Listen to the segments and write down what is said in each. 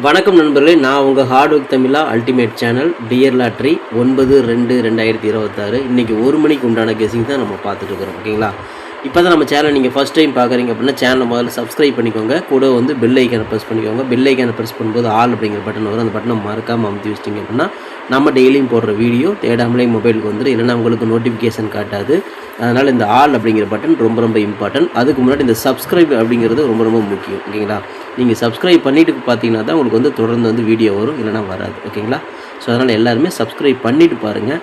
வணக்கம் நண்பர்களே, நான் உங்கள் ஹார்ட் ஒர்க் தமிழா அல்டிமேட் சேனல் டியர் லாட்ரி 9/2/2026. இன்றைக்கி 1 மணிக்கு உண்டான கெஸிங் தான் நம்ம பார்த்துட்டு இருக்கிறோம். ஓகேங்களா? இப்போ தான் நம்ம சேனல் நீங்கள் ஃபஸ்ட் டைம் பார்க்குறீங்க அப்படின்னா சேனலை முதல்ல சப்ஸ்கிரைப் பண்ணிக்கோங்க. கூட வந்து பெல் ஐக்கானை ப்ரெஸ் பண்ணிக்கோங்க. பெல் ஐக்கானை ப்ரெஸ் பண்ணும்போது ஆல் அப்படிங்கிற பட்டன் வரும். அந்த பட்டனை மறக்காமல் அமுத்தி வச்சிட்டிங்க அப்படின்னா நம்ம டெய்லியும் போடுற வீடியோ தேடாமலே மொபைலுக்கு வந்துடும். இல்லைனா உங்களுக்கு நோட்டிஃபிகேஷன் காட்டாது. அதனால் இந்த ஆல் அப்படிங்கிற பட்டன் ரொம்ப ரொம்ப இம்பார்ட்டன்ட். அதுக்கு முன்னாடி இந்த சப்ஸ்கிரைப் அப்படிங்கிறது ரொம்ப ரொம்ப முக்கியம். ஓகேங்களா? நீங்கள் சப்ஸ்கிரைப் பண்ணிவிட்டு பார்த்தீங்கன்னா தான் உங்களுக்கு வந்து தொடர்ந்து வந்து வீடியோ வரும், இல்லைனா வராது. ஓகேங்களா? ஸோ அதனால் எல்லாருமே சப்ஸ்கிரைப் பண்ணிவிட்டு பாருங்கள்.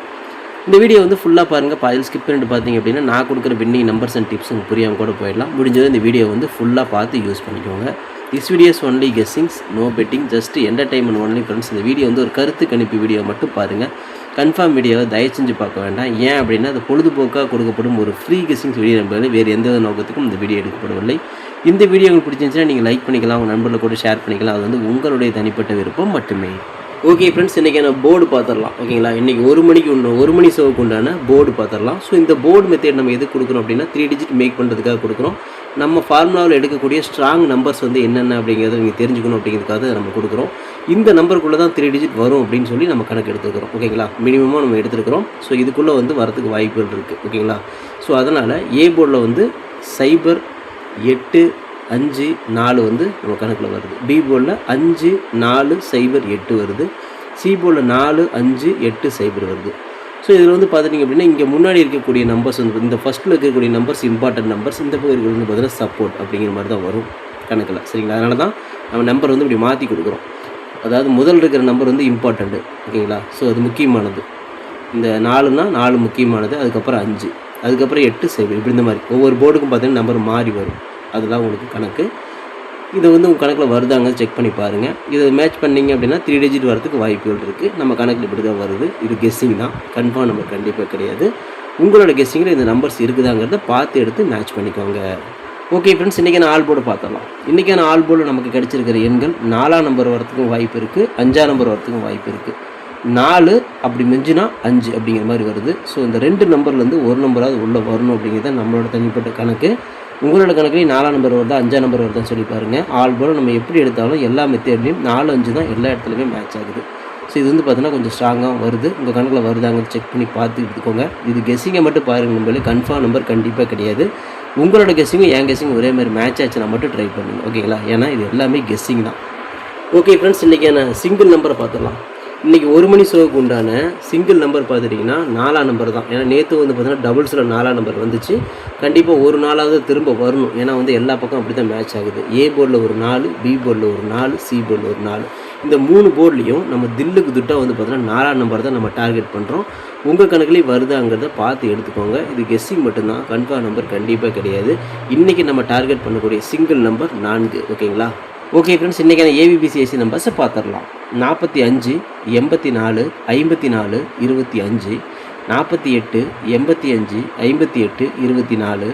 இந்த வீடியோ வந்து ஃபுல்லாக பாருங்கள். பாதில் ஸ்கிப் பண்ணிட்டு பார்த்தீங்க அப்படின்னா நான் கொடுக்குற வின்னிங் நம்பர்ஸ் அண்ட் டிப்ஸ் உங்களுக்கு புரியாமல் கூட போயிடலாம். முடிஞ்சது இந்த வீடியோ வந்து ஃபுல்லாக பார்த்து யூஸ் பண்ணிக்கோங்க. This videos only guessings, no betting, just entertainment only friends. இந்த வீடியோ வந்து ஒரு கருத்து கணிப்பு வீடியோ மட்டும் பாருங்கள். கன்ஃபார்ம் வீடியோவை தயவு செஞ்சு பார்க்க வேண்டாம். ஏன் அப்படின்னா அது பொழுதுபோக்காக கொடுக்கப்படும் ஒரு ஃப்ரீ கெஸ்ஸிங்ஸ் வீடியோ நம்பர். வேறு எந்த நோக்கத்துக்கும் இந்த வீடியோ எடுக்கப்படவில்லை. இந்த வீடியோ உங்களுக்கு பிடிச்சிருந்துச்சுன்னா நீங்கள் லைக் பண்ணிக்கலாம், உங்கள் நண்பர்களை கூட ஷேர் பண்ணிக்கலாம். அது வந்து உங்களுடைய தனிப்பட்ட விருப்பம் மட்டுமே. ஓகே ஃப்ரெண்ட்ஸ், இன்றைக்கான போர்டு பார்த்துடலாம். ஓகேங்களா? இன்றைக்கி 1 மணி ஷோவுக்கு உண்டான போர்டு பார்த்துடலாம். ஸோ இந்த போர்டு மெத்தட் நம்ம எதுக்கு கொடுக்குறோம் அப்படின்னா 3 டிஜிட் மேக் பண்ணுறதுக்காக கொடுக்குறோம். நம்ம ஃபார்முலாவில் எடுக்கக்கூடிய ஸ்ட்ராங் நம்பர்ஸ் வந்து என்னென்ன அப்படிங்கிறத நீங்கள் தெரிஞ்சுக்கணும் அப்படிங்கிறதுக்காக நம்ம கொடுக்குறோம். இந்த நம்பருக்குள்ளே தான் 3 டிஜிட் வரும் அப்படின்னு சொல்லி நம்ம கணக்கு எடுத்துக்கிறோம். ஓகேங்களா? மினிமமாக நம்ம எடுத்துருக்கிறோம். ஸோ இதுக்குள்ளே வந்து வரதுக்கு வாய்ப்புகள் இருக்குது. ஓகேங்களா? ஸோ அதனால் ஏ போர்டில் வந்து 0, 8, 5, 4 வந்து நம்ம கணக்கில் வருது. பி போர்டில் 5, 4, 0, 8 வருது. சி போர்டில் 4, 5, 8, 0 வருது. ஸோ இதில் வந்து பார்த்துட்டிங்க அப்படின்னா இங்கே முன்னாடி இருக்கக்கூடிய நம்பர்ஸ் வந்து இந்த ஃபஸ்ட்டில் இருக்கக்கூடிய நம்பர்ஸ் இம்பார்ட்டன்ட் நம்பர்ஸ், இந்த பக்கம் இருக்கிறது வந்து பார்த்தீங்கன்னா சப்போர்ட் அப்படிங்கிற மாதிரி தான் வரும் கணக்கில். சரிங்களா? அதனால தான் நம்ம நம்பர் வந்து இப்படி மாற்றி கொடுக்குறோம். அதாவது முதல் இருக்கிற நம்பர் வந்து இம்பார்ட்டண்ட்டு. ஓகேங்களா? ஸோ அது முக்கியமானது. இந்த 4னா 4 முக்கியமானது, அதுக்கப்புறம் 5, அதுக்கப்புறம் 8, 0 இப்படி இந்த மாதிரி ஒவ்வொரு போர்டுக்கும் பார்த்தீங்கன்னா நம்பர் மாறி வரும். அதுதான் உங்களுக்கு கணக்கு. இதை வந்து உங்கள் கணக்கில் வருதாங்க செக் பண்ணி பாருங்கள். இதை மேட்ச் பண்ணிங்க அப்படின்னா 3 டிஜிட் வரதுக்கு வாய்ப்புகள் இருக்குது. நம்ம கணக்கில் இப்படி தான் வருது. இது கெஸ்ஸிங் தான், கன்ஃபார்ம் நம்பர் கண்டிப்பாக கிடையாது. உங்களோட கெஸ்ஸிங்கில் இந்த நம்பர்ஸ் இருக்குதாங்கிறத பார்த்து எடுத்து மேட்ச் பண்ணிக்கோங்க. ஓகே ஃப்ரெண்ட்ஸ், இன்றைக்கான ஆல் போர்டு பார்த்துடலாம். இன்றைக்கான ஆல் போர்டு நமக்கு கிடச்சிருக்கிற எண்கள் 4ஆம் நம்பர் வரத்துக்கும் வாய்ப்பு இருக்குது, 5ஆம் நம்பர் வரத்துக்கும் வாய்ப்பு இருக்குது. 4 அப்படி மிஞ்சினா 5 அப்படிங்கிற மாதிரி வருது. ஸோ இந்த 2 நம்பர்லேருந்து ஒரு நம்பராவது உள்ளே வரணும் அப்படிங்கிறது நம்மளோட தனிப்பட்ட கணக்கு. உங்களோட கணக்குலேயும் 4ஆம் நம்பர் வருதா 5ஆம் நம்பர் வருதான்னு சொல்லி பாருங்கள். ஆல் போர்டு நம்ம எப்படி எடுத்தாலும் எல்லா மெத்தேட்லேயும் 4, 5 தான் எல்லா இடத்துலையுமே மேட்ச் ஆகுது. ஸோ இது வந்து பார்த்தீங்கன்னா கொஞ்சம் ஸ்ட்ராங்காக வருது. உங்கள் கணக்கில் வருதாங்க செக் பண்ணி பார்த்து எடுத்துக்கோங்க. இது கெஸ்ஸிங்கை மட்டும் பாருங்கள். நம்மளே கன்ஃபார்ம் நம்பர் கண்டிப்பாக கிடையாது. உங்களோட கெஸ்ஸிங்கும் என் கெஸ்ஸிங் ஒரே மாதிரி மேட்ச் ஆச்சுன்னா மட்டும் ட்ரை பண்ணுங்கள். ஓகேங்களா? ஏன்னா இது எல்லாமே கெஸ்ஸிங் தான். ஓகே ஃப்ரெண்ட்ஸ், இன்றைக்கான சிங்கிள் நம்பரை பார்த்துடலாம். இன்றைக்கி 1 மணி ஷோவுக்கு உண்டான சிங்கிள் நம்பர் பார்த்துட்டிங்கன்னா 4ஆம் நம்பர் தான். ஏன்னா நேற்று வந்து பார்த்தீங்கன்னா டபுள்ஸில் 4ஆம் நம்பர் வந்துச்சு. கண்டிப்பாக ஒரு 4ஆவது திரும்ப வரணும். ஏன்னா வந்து எல்லா பக்கம் அப்படி தான் மேட்ச் ஆகுது. ஏ போர்டில் ஒரு 4, பி போர்டில் ஒரு 4, சி போர்டில் ஒரு 4. இந்த 3 போர்ட்லேயும் நம்ம தில்லுக்கு துட்டாக வந்து பார்த்தீங்கன்னா 4ஆம் நம்பர் தான் நம்ம டார்கெட் பண்ணுறோம். உங்கள் கணக்குலேயும் வருதாங்கிறத பார்த்து எடுத்துக்கோங்க. இது கெஸ்ஸிங் மட்டும்தான், கன்ஃபார்ம் நம்பர் கண்டிப்பாக கிடையாது. இன்றைக்கி நம்ம டார்கெட் பண்ணக்கூடிய சிங்கிள் நம்பர் 4. ஓகேங்களா? ஓகே ஃப்ரெண்ட்ஸ், இன்றைக்கான ஏபிபிசிஎஸ்சி நம்பர்ஸை பார்த்துடலாம். 45, 84, 54, 25, 48, 85, 58, 24,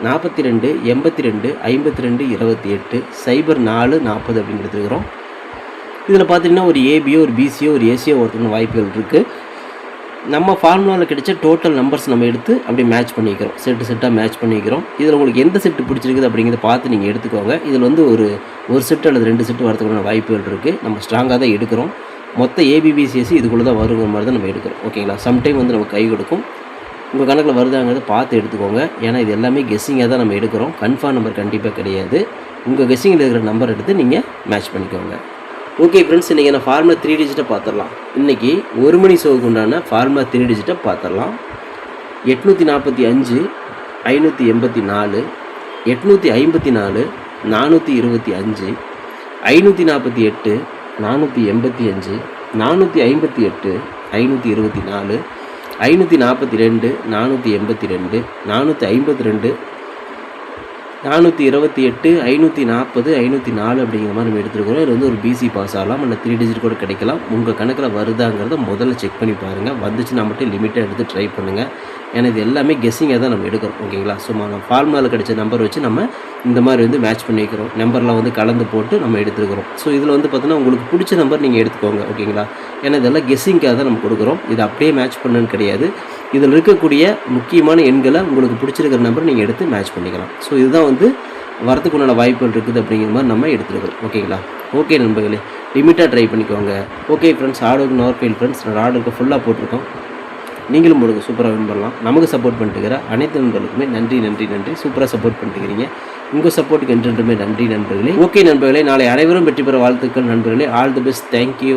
42, 82, 52, 28, 04, 40 அப்படின்னு எடுத்துக்கிறோம். இதில் பார்த்தீங்கன்னா ஒரு ஏபியோ ஒரு பிசியோ ஒரு ஏசியோ ஒருத்தருக்கு வாய்ப்புகள் இருக்குது. நம்ம ஃபார்முலாவில் கிடைச்ச டோட்டல் நம்பர்ஸ் நம்ம எடுத்து அப்படியே மேட்ச் பண்ணிக்கிறோம். செட்டாக மேட்ச் பண்ணிக்கிறோம். இதில் உங்களுக்கு எந்த செட்டு பிடிச்சிருக்குது அப்படிங்கிறத பார்த்து நீங்கள் எடுத்துக்கோங்க. இதில் வந்து ஒரு செட்டு அல்லது 2 செட்டு வரதுக்கான வாய்ப்புகள் இருக்குது. நம்ம ஸ்ட்ராங்காக தான் எடுக்கிறோம். மொத்த ஏபிபிசிஎஸ்சி இதுக்குள்ளே தான் வருங்கிற மாதிரி தான் நம்ம எடுக்கிறோம். ஓகேங்களா? சம்டைம் வந்து நம்ம கை கொடுக்கும். உங்கள் கணக்கில் வருதாங்கிறத பார்த்து எடுத்துக்கோங்க. ஏன்னா இது எல்லாமே கெஸ்ஸிங்காக தான் நம்ம எடுக்கிறோம். கன்ஃபார்ம் நம்பர் கண்டிப்பாக கிடையாது. உங்கள் கெஸ்ஸிங்கில் இருக்கிற நம்பர் எடுத்து நீங்கள் மேட்ச் பண்ணிக்கோங்க. ஓகே ஃப்ரெண்ட்ஸ், இன்றைக்கி நான் ஃபார்முலா 3 டிஜிட்டை பார்த்துடலாம். இன்றைக்கி 1 மணி ஷோவுக்கு உண்டான ஃபார்முலா 3 டிஜிட்டை பார்த்துடலாம். 845, 584, 854, 425, 548, 485, 458, 524, 542, 482, 452, 428, 540, 504 அப்படிங்கிற மாதிரி நம்ம எடுத்துருக்கிறோம். இது வந்து ஒரு பிசி பாஸ் ஆகலாம், இல்லை 3 டிஜிட் கூட கிடைக்கலாம். உங்கள் கணக்கில் வருதாங்கிறத முதல்ல செக் பண்ணி பாருங்கள். வந்துச்சுன்னா மட்டும் லிமிட்டாக எடுத்து ட்ரை பண்ணுங்கள். ஏன்னா இது எல்லாமே கெஸ்ஸிங்காக தான் நம்ம எடுக்கிறோம். ஓகேங்களா? ஸோ நம்ம ஃபார்முலாவில் கிடைச்ச நம்பர் வச்சு நம்ம இந்த மாதிரி வந்து மேட்ச் பண்ணிக்கிறோம். நம்பரில் வந்து கலந்து போட்டு நம்ம எடுத்துக்கிறோம். ஸோ இதில் வந்து பார்த்தீங்கன்னா உங்களுக்கு பிடிச்ச நம்பர் நீங்கள் எடுத்துக்கோங்க. ஓகேங்களா? ஏன்னா இதெல்லாம் கெஸ்ஸிங்காக தான் நம்ம கொடுக்குறோம். இது அப்படியே மேட்ச் பண்ணுன்னு கிடையாது. இதில் இருக்கக்கூடிய முக்கியமான எண்களை உங்களுக்கு பிடிச்சிருக்கிற நம்பர் நீங்கள் எடுத்து மேட்ச் பண்ணிக்கலாம். ஸோ இதுதான் வந்து வரத்துக்குண்டான வாய்ப்புகள் இருக்குது அப்படிங்கிற மாதிரி நம்ம எடுத்துருக்கிறோம். ஓகேங்களா? ஓகே நண்பர்களே, லிமிட்டாக ட்ரை பண்ணிக்கோங்க. ஓகே ஃப்ரெண்ட்ஸ், ஆர்டருக்கு நோர் ஃபெயில் ஃப்ரெண்ட்ஸ். நான் ஆர்டருக்கு ஃபுல்லாக போட்டிருக்கோம். நீங்களும் போடுங்க, சூப்பராக வின் பண்ணலாம். நமக்கு சப்போர்ட் பண்ணிட்டுக்கிற அனைத்து நண்பர்களுக்குமே நன்றி. சூப்பராக சப்போர்ட் பண்ணிட்டுக்கிறீங்க. உங்கள் சப்போர்ட்டுக்கு என்றென்றுமே நன்றி நண்பர்களே. ஓகே நண்பர்களே, நாளை அனைவரும் வெற்றி பெற வாழ்த்துக்கள் நண்பர்களே. All the best. தேங்க்யூ.